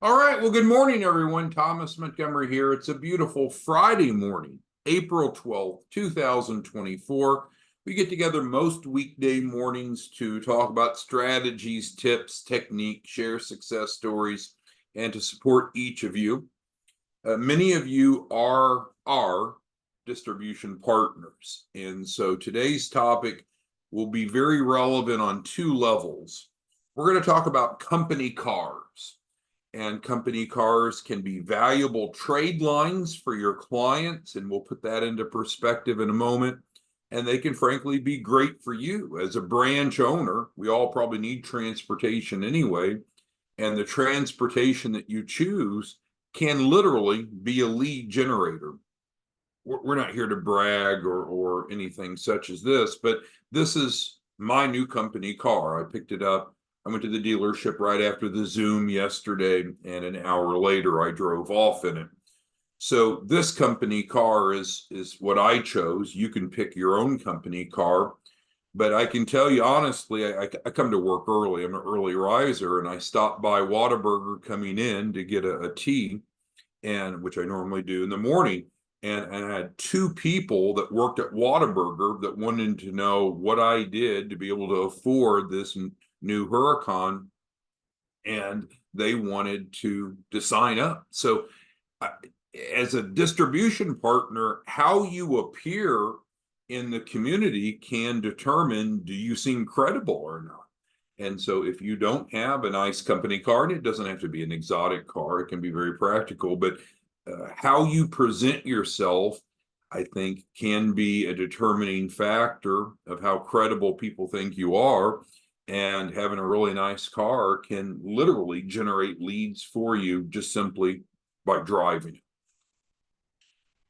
All right. Well, good morning, everyone. Thomas Montgomery here. It's a beautiful Friday morning, April 12th, 2024. We get together most weekday mornings to talk about strategies, tips, techniques, share success stories, and to support each of you. Many of you are our distribution partners. And so today's topic will be very relevant on two levels. We're going to talk about company cars. And company cars can be valuable trade lines for your clients, and we'll put that into perspective in a moment. And they can frankly be great for you as a branch owner. We all probably need transportation anyway, and the transportation that you choose can literally be a lead generator. We're not here to brag or anything such as this, but this is my new company car. I picked it up. I went to the dealership right after the Zoom yesterday, and an hour later I drove off in it. So this company car is what I chose. You can pick your own company car, but I can tell you honestly, I come to work early. I'm an early riser, and I stopped by Whataburger coming in to get a tea, and which I normally do in the morning. And I had two people that worked at Whataburger that wanted to know what I did to be able to afford this new Huracan, and they wanted to sign up. So as a distribution partner, how you appear in the community can determine, do you seem credible or not? And so if you don't have a nice company car, and it doesn't have to be an exotic car, it can be very practical, but how you present yourself, I think, can be a determining factor of how credible people think you are. And having a really nice car can literally generate leads for you just simply by driving it.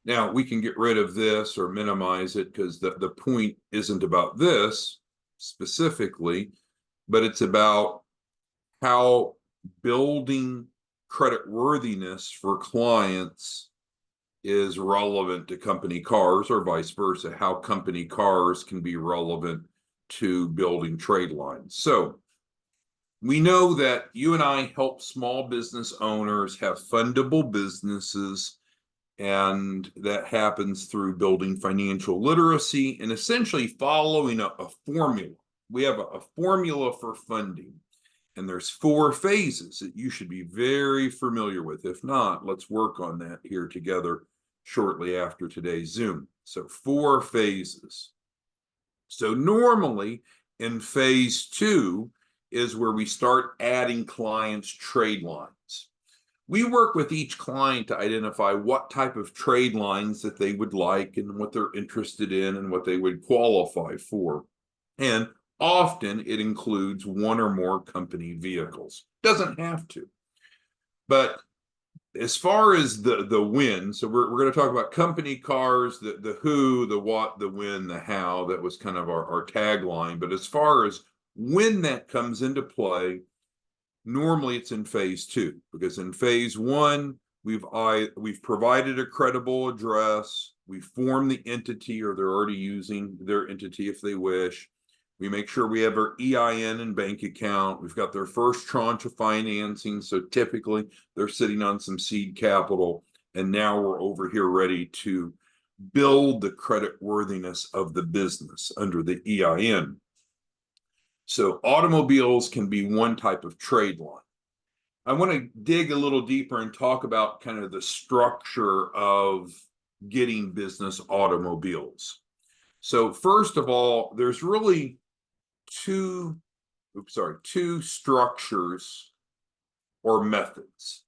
Now, we can get rid of this or minimize it because the point isn't about this specifically, but it's about how building credit worthiness for clients is relevant to company cars, or vice versa, how company cars can be relevant to building trade lines. So we know that you and I help small business owners have fundable businesses, and that happens through building financial literacy and essentially following a formula. We have a formula for funding, and there's 4 phases that you should be very familiar with. If not, let's work on that here together shortly after today's Zoom. So 4 phases. So normally in phase 2 is where we start adding clients' trade lines. We work with each client to identify what type of trade lines that they would like and what they're interested in and what they would qualify for. And often it includes 1 or more company vehicles. Doesn't have to. But as far as the when, so we're going to talk about company cars, the who, the what, the when, the how. That was kind of our tagline. But as far as when that comes into play, normally it's in phase 2, because in phase 1, we've provided a credible address, we form the entity, or they're already using their entity if they wish. We make sure we have our EIN and bank account. We've got their first tranche of financing. So typically they're sitting on some seed capital. And now we're over here ready to build the credit worthiness of the business under the EIN. So automobiles can be one type of trade line. I want to dig a little deeper and talk about kind of the structure of getting business automobiles. So first of all, there's really two structures or methods.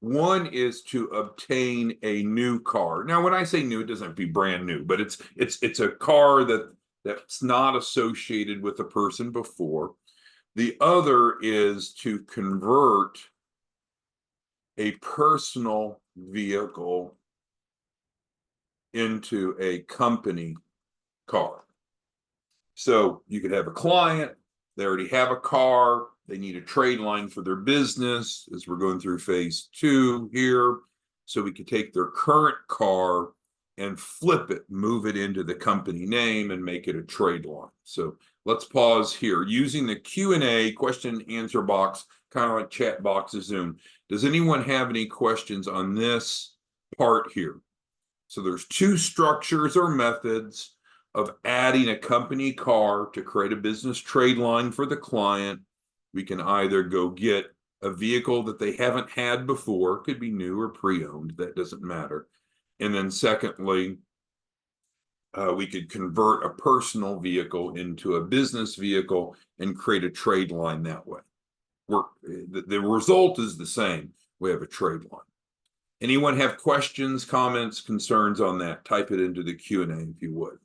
One is to obtain a new car. Now, when I say new, it doesn't have to be brand new, but it's a car that's not associated with the person before. The other is to convert a personal vehicle into a company car. So you could have a client, they already have a car, they need a trade line for their business, as we're going through phase 2 here. So we could take their current car and flip it, move it into the company name, and make it a trade line. So let's pause here. Using the Q&A question and answer box kind of like chat boxes Zoom. Does anyone have any questions on this part here? So there's two structures or methods of adding a company car to create a business trade line for the client. We can either go get a vehicle that they haven't had before, could be new or pre-owned, that doesn't matter. And then secondly, we could convert a personal vehicle into a business vehicle and create a trade line that way. The result is the same. We have a trade line. Anyone have questions, comments, concerns on that? Type it into the Q&A if you would.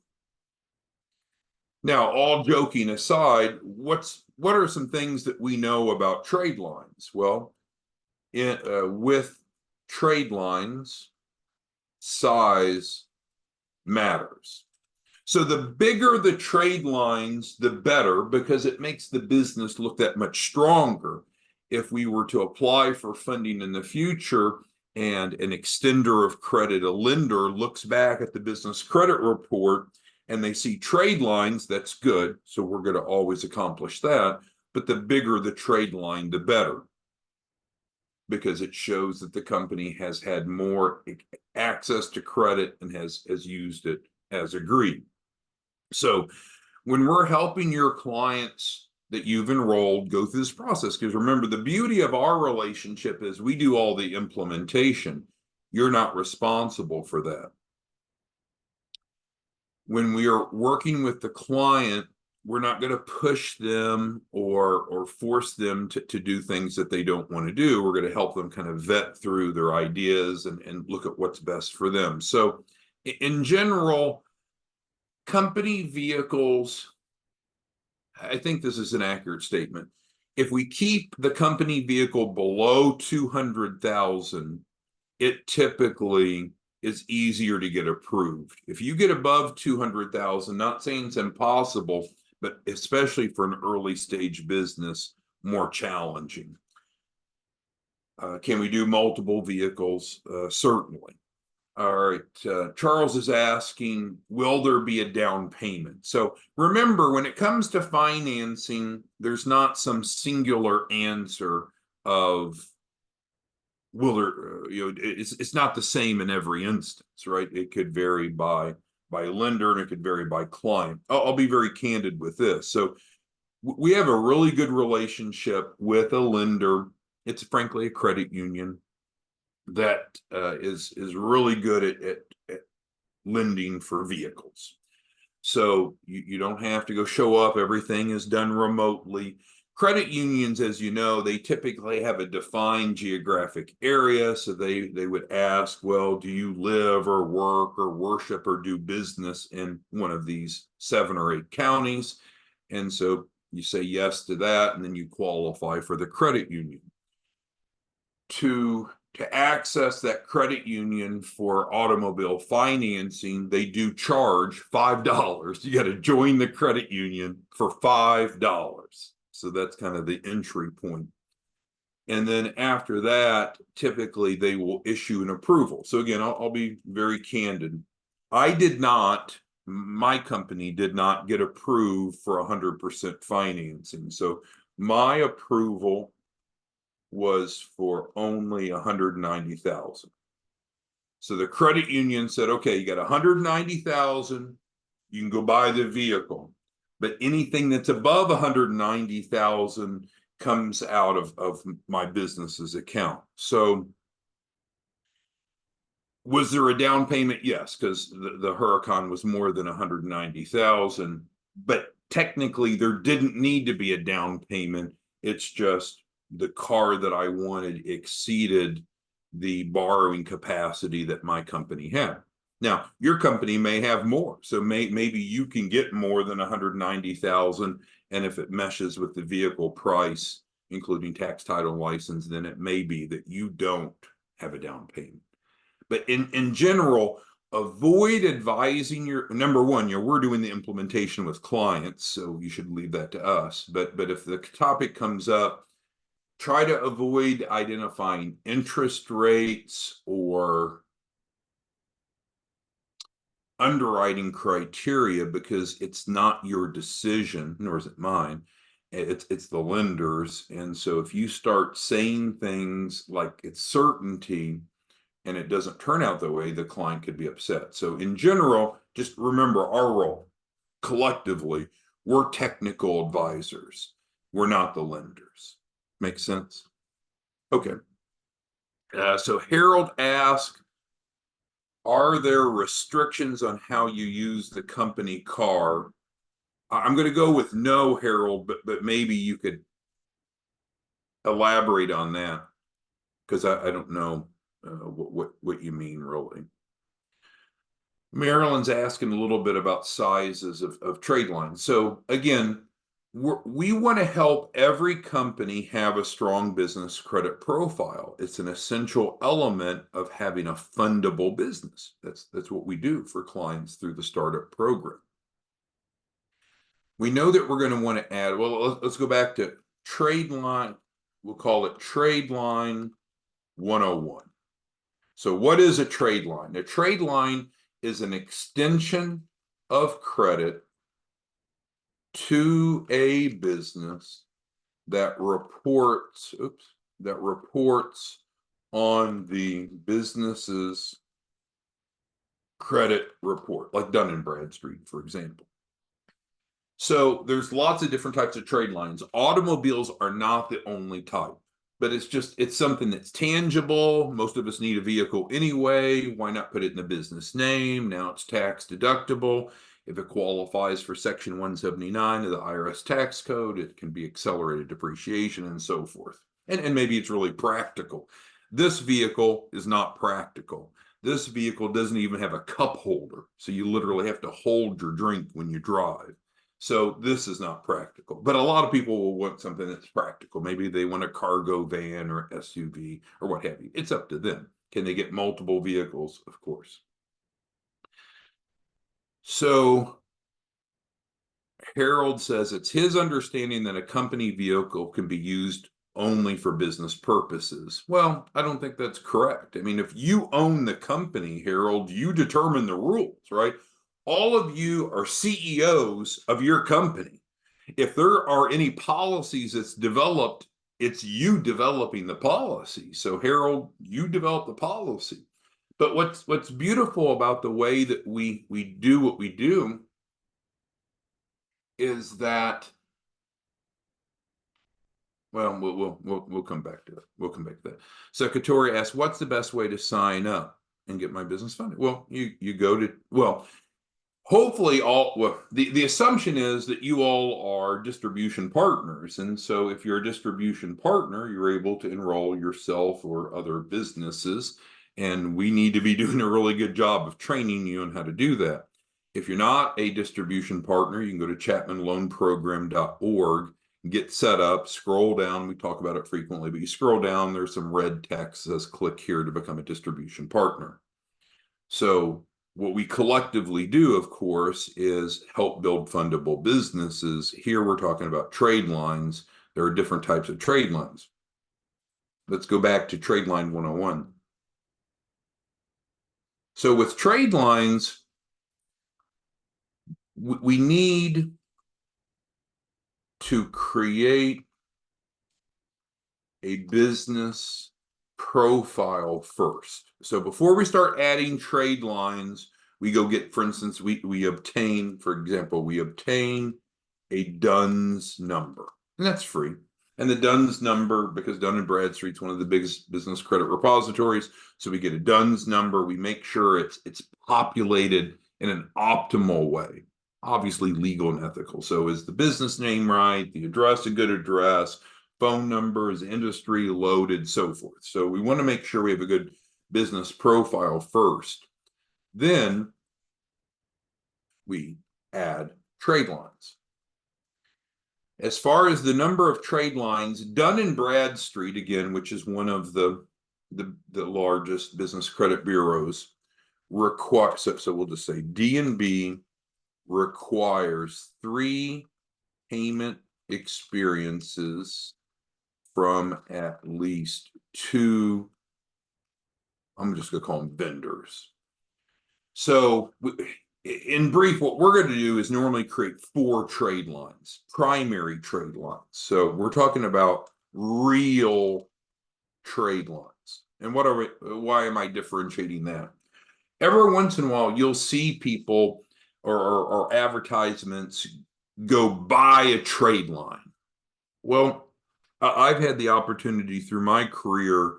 Now, all joking aside, what are some things that we know about trade lines? Well, with trade lines, size matters. So the bigger the trade lines, the better, because it makes the business look that much stronger. If we were to apply for funding in the future and an extender of credit, a lender, looks back at the business credit report and they see trade lines, that's good. So we're going to always accomplish that. But the bigger the trade line, the better, because it shows that the company has had more access to credit and has used it as agreed. So when we're helping your clients that you've enrolled go through this process, because remember, the beauty of our relationship is we do all the implementation. You're not responsible for that. When we are working with the client, we're not going to push them or force them to do things that they don't want to do. We're going to help them kind of vet through their ideas and look at what's best for them. So in general, company vehicles, I think this is an accurate statement. If we keep the company vehicle below 200,000, it typically is easier to get approved. If you get above 200,000, not saying it's impossible, but especially for an early stage business, more challenging. Can we do multiple vehicles? Certainly. All right, Charles is asking, will there be a down payment? So remember, when it comes to financing, there's not some singular answer of will there, it's not the same in every instance, right? It could vary by lender and it could vary by client. I'll be very candid with this. So we have a really good relationship with a lender. It's frankly a credit union that is really good at lending for vehicles. So you don't have to go show up. Everything is done remotely. Credit unions, as you know, they typically have a defined geographic area. So they would ask, well, do you live or work or worship or do business in one of these 7 or 8 counties? And so you say yes to that, and then you qualify for the credit union. To access that credit union for automobile financing, they do charge $5. You got to join the credit union for $5. So that's kind of the entry point. And then after that, typically they will issue an approval. So again, I'll be very candid. My company did not get approved for 100% financing. So my approval was for only 190,000. So the credit union said, okay, you got 190,000, you can go buy the vehicle. But anything that's above 190,000 comes out of my business's account. So was there a down payment? Yes, because the Huracan was more than 190,000. But technically, there didn't need to be a down payment. It's just the car that I wanted exceeded the borrowing capacity that my company had. Now, your company may have more, so maybe you can get more than 190,000, and if it meshes with the vehicle price, including tax, title, and license, then it may be that you don't have a down payment. But in general, avoid advising your, number one, we're doing the implementation with clients, so you should leave that to us. But if the topic comes up, try to avoid identifying interest rates or underwriting criteria, because it's not your decision, nor is it mine. It's the lenders. And so if you start saying things like it's certainty and it doesn't turn out that way, the client could be upset. So in general, just remember our role collectively, we're technical advisors. We're not the lenders. Make sense? Okay. So Harold asked, are there restrictions on how you use the company car? I'm going to go with no, Harold, but maybe you could elaborate on that because I don't know what you mean really. Marilyn's asking a little bit about sizes of trade lines. So again, we want to help every company have a strong business credit profile. It's an essential element of having a fundable business. That's what we do for clients through the startup program. We know that we're going to want to add, well, let's go back to trade line. We'll call it trade line 101. So what is a trade line? A trade line is an extension of credit to a business that reports on the business's credit report, like Dun and Bradstreet, for example. So there's lots of different types of trade lines. Automobiles are not the only type, but it's something that's tangible. Most of us need a vehicle anyway. Why not put it in the business name? Now it's tax deductible. If it qualifies for Section 179 of the IRS tax code, it can be accelerated depreciation and so forth. And maybe it's really practical. This vehicle is not practical. This vehicle doesn't even have a cup holder. So you literally have to hold your drink when you drive. So this is not practical, but a lot of people will want something that's practical. Maybe they want a cargo van or SUV or what have you. It's up to them. Can they get multiple vehicles? Of course. So Harold says it's his understanding that a company vehicle can be used only for business purposes. Well, I don't think that's correct. I mean, if you own the company, Harold, you determine the rules, right? All of you are CEOs of your company. If there are any policies that's developed, it's you developing the policy. So Harold, you develop the policy. But what's beautiful about the way that we do what we do is that, well, we'll come back to it. We'll come back to that. So Katori asks, what's the best way to sign up and get my business funded? Well, you go to, well, hopefully the assumption is that you all are distribution partners. And so if you're a distribution partner, you're able to enroll yourself or other businesses. And we need to be doing a really good job of training you on how to do that. If you're not a distribution partner, you can go to chapmanloanprogram.org, get set up, scroll down. We talk about it frequently, but you scroll down, there's some red text that says click here to become a distribution partner. So what we collectively do, of course, is help build fundable businesses. Here we're talking about trade lines. There are different types of trade lines. Let's go back to trade line 101. So with trade lines, we need to create a business profile first. So before we start adding trade lines, we go get, for instance, we obtain, for example, we obtain a DUNS number, and that's free. And the DUNS number, because Dun & Bradstreet's one of the biggest business credit repositories, so we get a DUNS number. We make sure it's populated in an optimal way, obviously legal and ethical. So is the business name right? The address a good address? Phone numbers, industry loaded, so forth. So we want to make sure we have a good business profile first. Then we add trade lines. As far as the number of trade lines, Dun & Bradstreet, again, which is one of the largest business credit bureaus, require, so we'll just say D&B requires 3 payment experiences from at least 2, I'm just going to call them vendors. So in brief, what we're going to do is normally create 4 trade lines, primary trade lines. So we're talking about real trade lines. And why am I differentiating that? Every once in a while, you'll see people or advertisements go buy a trade line. Well, I've had the opportunity through my career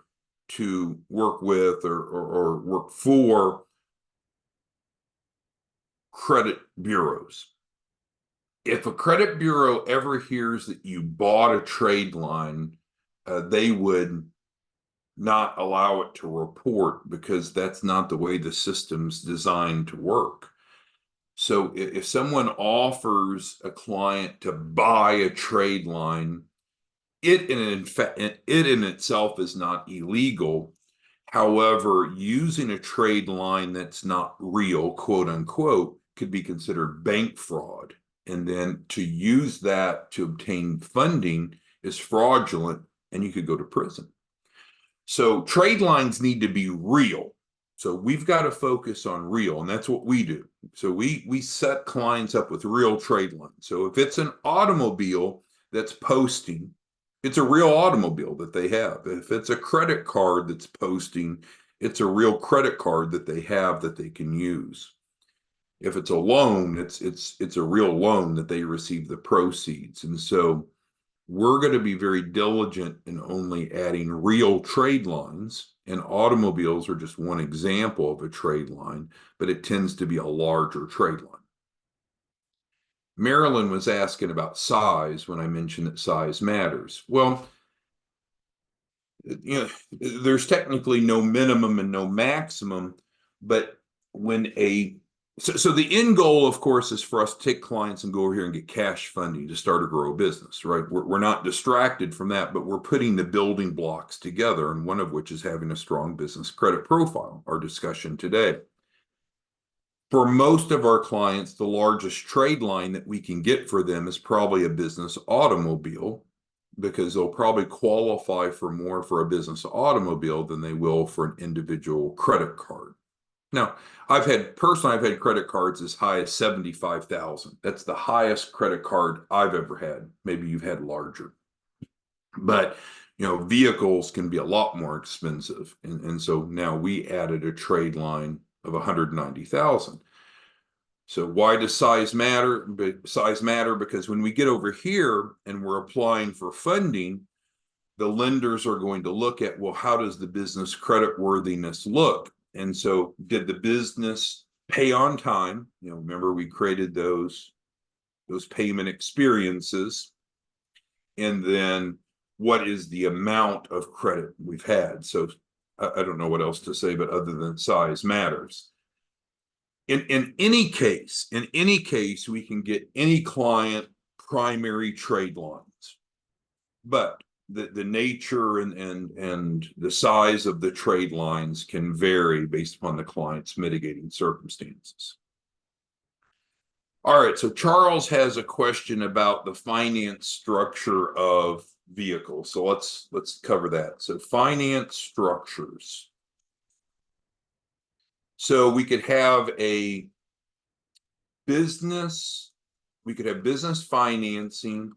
to work with or work for credit bureaus. If a credit bureau ever hears that you bought a trade line, they would not allow it to report because that's not the way the system's designed to work. So if someone offers a client to buy a trade line, it in itself is not illegal. However, using a trade line that's not real, quote unquote, could be considered bank fraud. And then to use that to obtain funding is fraudulent, and you could go to prison. So trade lines need to be real. So we've got to focus on real, and that's what we do. So we set clients up with real trade lines. So if it's an automobile that's posting, it's a real automobile that they have. If it's a credit card that's posting, it's a real credit card that they have that they can use. If it's a loan, it's a real loan that they receive the proceeds. And so we're going to be very diligent in only adding real trade lines, and automobiles are just one example of a trade line, but it tends to be a larger trade line. Marilyn was asking about size when I mentioned that size matters. Well, there's technically no minimum and no maximum, but so the end goal, of course, is for us to take clients and go over here and get cash funding to start or grow a business, right? We're not distracted from that, but we're putting the building blocks together, and one of which is having a strong business credit profile, our discussion today. For most of our clients, the largest trade line that we can get for them is probably a business automobile, because they'll probably qualify for more for a business automobile than they will for an individual credit card. Now, I've had credit cards as high as 75,000. That's the highest credit card I've ever had. Maybe you've had larger. But, vehicles can be a lot more expensive. And so now we added a trade line of 190,000. So why does size matter? Size matter because when we get over here and we're applying for funding, the lenders are going to look at, well, how does the business credit worthiness look? And so did the business pay on time? Remember we created those payment experiences. And then what is the amount of credit we've had? So I don't know what else to say, but other than size matters. In any case, we can get any client primary trade lines, but the nature and the size of the trade lines can vary based upon the client's mitigating circumstances. All right, so Charles has a question about the finance structure of vehicles. So let's cover that. So finance structures. So we could have business financing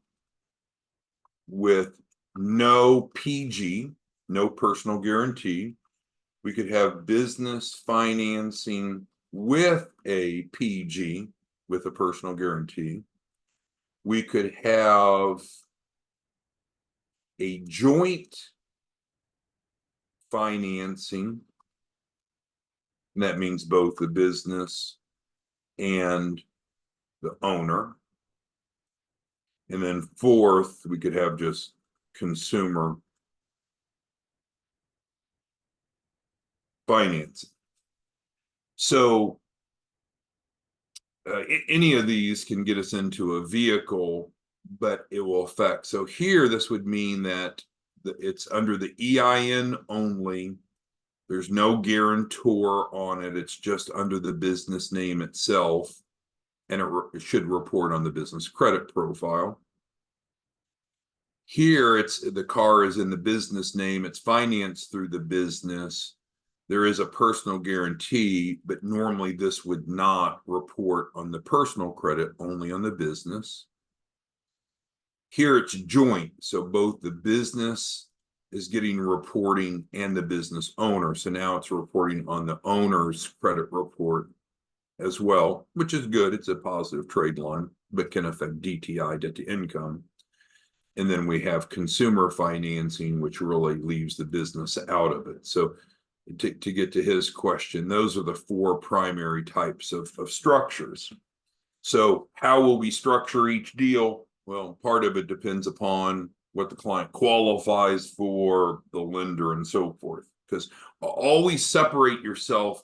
with no PG, no personal guarantee. We could have business financing with a PG, with a personal guarantee. We could have a joint financing, and that means both the business and the owner. And then fourth, we could have just consumer financing. So any of these can get us into a vehicle, but it will affect. So here, this would mean that it's under the EIN only. There's no guarantor on it. It's just under the business name itself, and it should report on the business credit profile. Here, the car is in the business name. It's financed through the business, There is a personal guarantee, but normally this would not report on the personal credit, only on the business. Here it's joint, so both the business is getting reporting and the business owner. So now it's reporting on the owner's credit report as well, which is good. It's a positive trade line, but can affect DTI, debt to income. And then we have consumer financing, which really leaves the business out of it. So to get to his question, those are the four primary types of structures. So how will we structure each deal? Well, part of it depends upon what the client qualifies for, the lender, and so forth. Because always separate yourself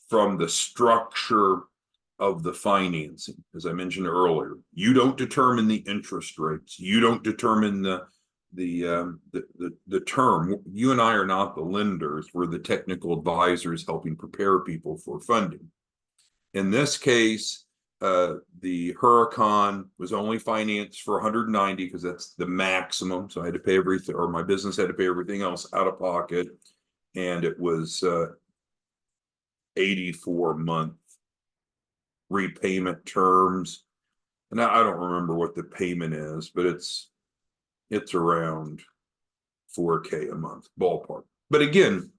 from the structure of the financing. As I mentioned earlier, you don't determine the interest rates. You don't determine the term. You and I are not the lenders. We're the technical advisors helping prepare people for funding. In this case, the Huracan was only financed for 190 because that's the maximum. So I had to pay everything, or my business had to pay everything else out of pocket. And it was 84-month repayment terms. And I don't remember what the payment is, but it's around $4K a month, ballpark. But again,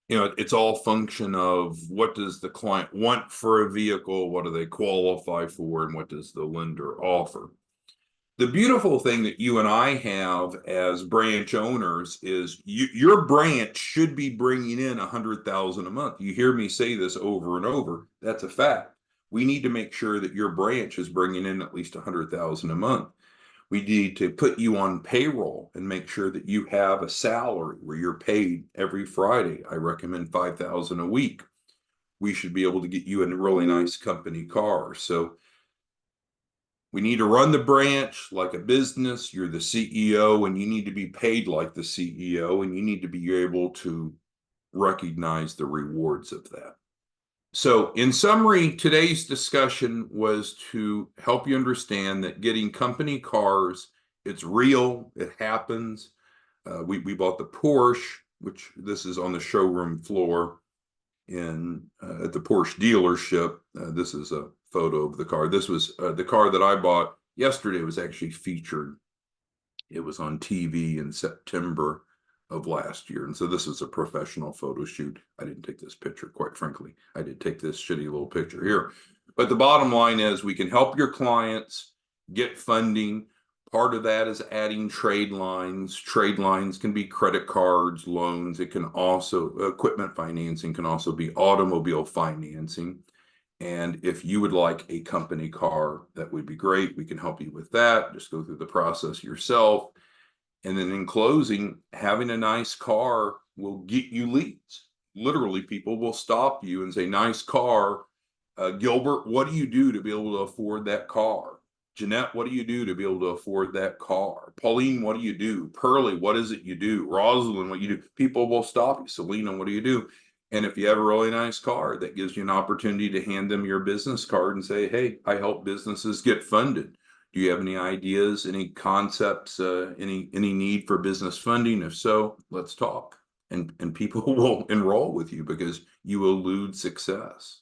it's all function of what does the client want for a vehicle, what do they qualify for, and what does the lender offer. The beautiful thing that you and I have as branch owners is your branch should be bringing in $100,000 a month. You hear me say this over and over. That's a fact. We need to make sure that your branch is bringing in at least $100,000 a month. We need to put you on payroll and make sure that you have a salary where you're paid every Friday. I recommend $5,000 a week. We should be able to get you a really nice company car. So we need to run the branch like a business. You're the CEO and you need to be paid like the CEO, and you need to be able to recognize the rewards of that. So in summary, today's discussion was to help you understand that getting company cars, it's real, it happens. We bought the Porsche, which this is on the showroom floor at the Porsche dealership. This is a photo of the car. This was the car that I bought yesterday was actually featured. It was on TV in September of last year. And so this is a professional photo shoot. I didn't take this picture, quite frankly. I did take this shitty little picture here. But the bottom line is we can help your clients get funding. Part of that is adding trade lines. Trade lines can be credit cards, loans. It can also, equipment financing can also be automobile financing. And if you would like a company car, that would be great. We can help you with that. Just go through the process yourself. And then in closing, having a nice car will get you leads. Literally, people will stop you and say, nice car. Gilbert, what do you do to be able to afford that car? Jeanette, what do you do to be able to afford that car? Pauline, what do you do? Pearlie, what is it you do? Rosalind, what you do? People will stop you. Selena, what do you do? And if you have a really nice car, that gives you an opportunity to hand them your business card and say, hey, I help businesses get funded. Do you have any ideas, any concepts, any need for business funding? If so, let's talk. And people will enroll with you because you elude success.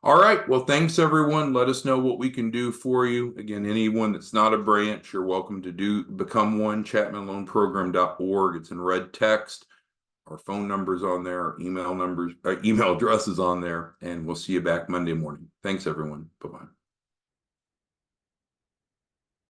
All right. Well, thanks, everyone. Let us know what we can do for you. Again, anyone that's not a branch, you're welcome to become one. ChapmanLoanProgram.org. It's in red text. Our phone number's on there, our email address is on there, and we'll see you back Monday morning. Thanks, everyone. Bye-bye.